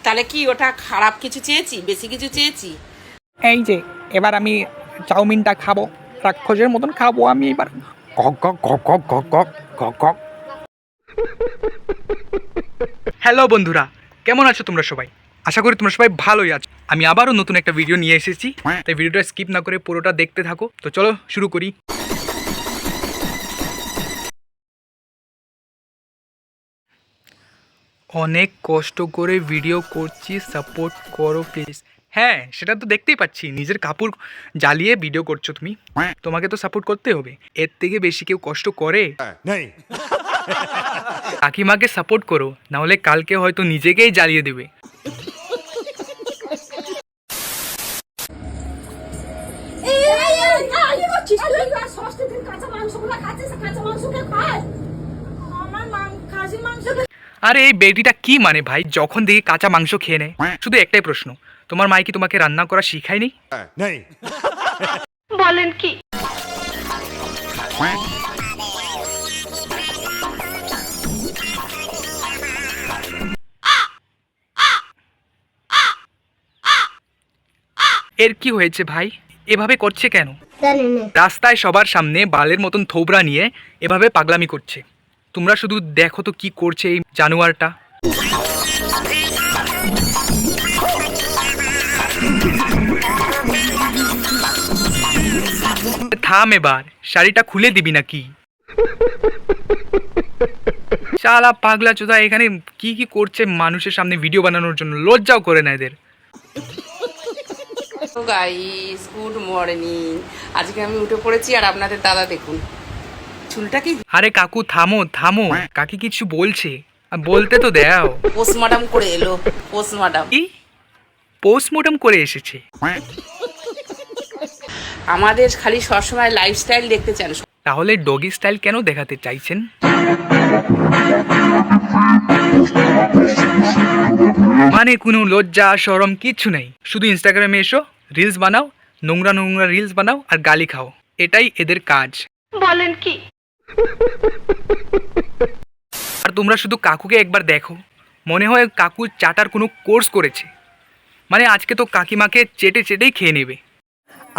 তাহলে কি ওটা খারাপ কিছু চেয়েছি, বেশি কিছু চেয়েছি? এই যে এবার আমি চাউমিনটা খাবো, রাক্ষসের মতন খাবো আমি এবার। কক কক কক কক কক কক কক কক। হ্যালো বন্ধুরা, কেমন আছো তোমরা সবাই? আশা করি তোমরা সবাই ভালোই আছো। আমি আবারও নতুন একটা ভিডিও নিয়ে এসেছি, তাই ভিডিওটা স্কিপ না করে পুরোটা দেখতে থাকো। তো চলো শুরু করি। অনেক কষ্ট করে ভিডিও করছি, সাপোর্ট করো প্লিজ। হ্যাঁ, সেটা তো দেখতেই পাচ্ছি, নিজের কাপড় জ্বালিয়ে ভিডিও করছো তুমি, তোমাকে তো সাপোর্ট করতে হবে। এর থেকে বেশি কেউ কষ্ট করে? কাকিমাকে সাপোর্ট করো, না হলে কালকে হয়তো নিজেকেই জ্বালিয়ে দেবে। আরে এই বেটিটা কি মানে ভাই, যখন দেখি কাঁচা মাংস খেয়ে নেয়। শুধু একটাই প্রশ্ন, তোমার মাই কি তোমাকে রান্না করা শিখায়নি? বলেন কি? এর কি হয়েছে ভাই, এভাবে করছে কেন? রাস্তায় সবার সামনে বালের মতন থোবরা নিয়ে এভাবে পাগলামি করছে। তোমরা শুধু দেখো তো কি করছে এই জানোয়ারটা। থাম এবার, শাড়িটা খুলে দিবি নাকি? শালা পাগলা চোদা এখানে কি কি করছে মানুষের সামনে ভিডিও বানানোর জন্য, লজ্জাও করে না এদের। Guys, good morning. আজকে আমি উঠে পড়েছি আর আপনাদের দাদা দেখুন চুলটা কি। আরে কাকু থামো থামো, কাকি কিছু বলছে, বলতে তো দাও। পোস্টমর্টম করে এলো, পোস্টমর্টম। কি পোস্টমর্টম করে এসেছে? আমাদের খালি সবসময় লাইফস্টাইল দেখতে চান। তাহলে ডগি স্টাইল কেন দেখাতে চাইছেন? মানে কোনো লজ্জা শরম কিচ্ছু নেই, শুধু ইনস্টাগ্রামে এসো, রিলস বানাও, নোংরা নোংরা রিলস বানাও আর গালি খাও, এটাই এদের কাজ। বলেন কি? আর তোমরা শুধু কাকুকে একবার দেখো, মনে হয় কাকু চাটার কোনো কোর্স করেছে। মানে আজকে তো কাকিমাকে চেটে চেটেই খেয়ে নেবে।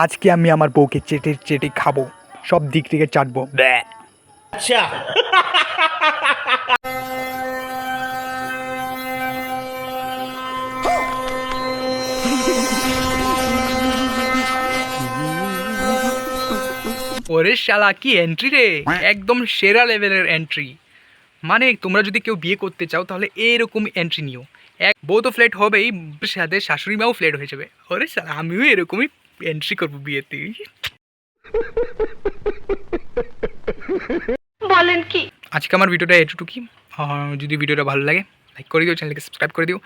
আজকে আমি আমার বউকে চেটে চেটে খাবো, সব দিক থেকে চাটবো। আচ্ছা। ওরে শালা কি এন্ট্রি রে, একদম সেরা লেভেলের এন্ট্রি। মানে তোমরা যদি কেউ বিয়ে করতে চাও তাহলে এরকম এন্ট্রি নিও। এক বউ তো ফ্ল্যাট হবেই, সাথে শাশুড়ি মাও ফ্ল্যাট হয়ে যাবে। ওরে শালা আমিও এরকমই এন্ট্রি করবো বিয়েতে। বলেন কি? আজকে আমার ভিডিওটা এটুকুই। যদি ভিডিওটা ভালো লাগে লাইক করে দিও, চ্যানেলকে সাবস্ক্রাইব করে দিও।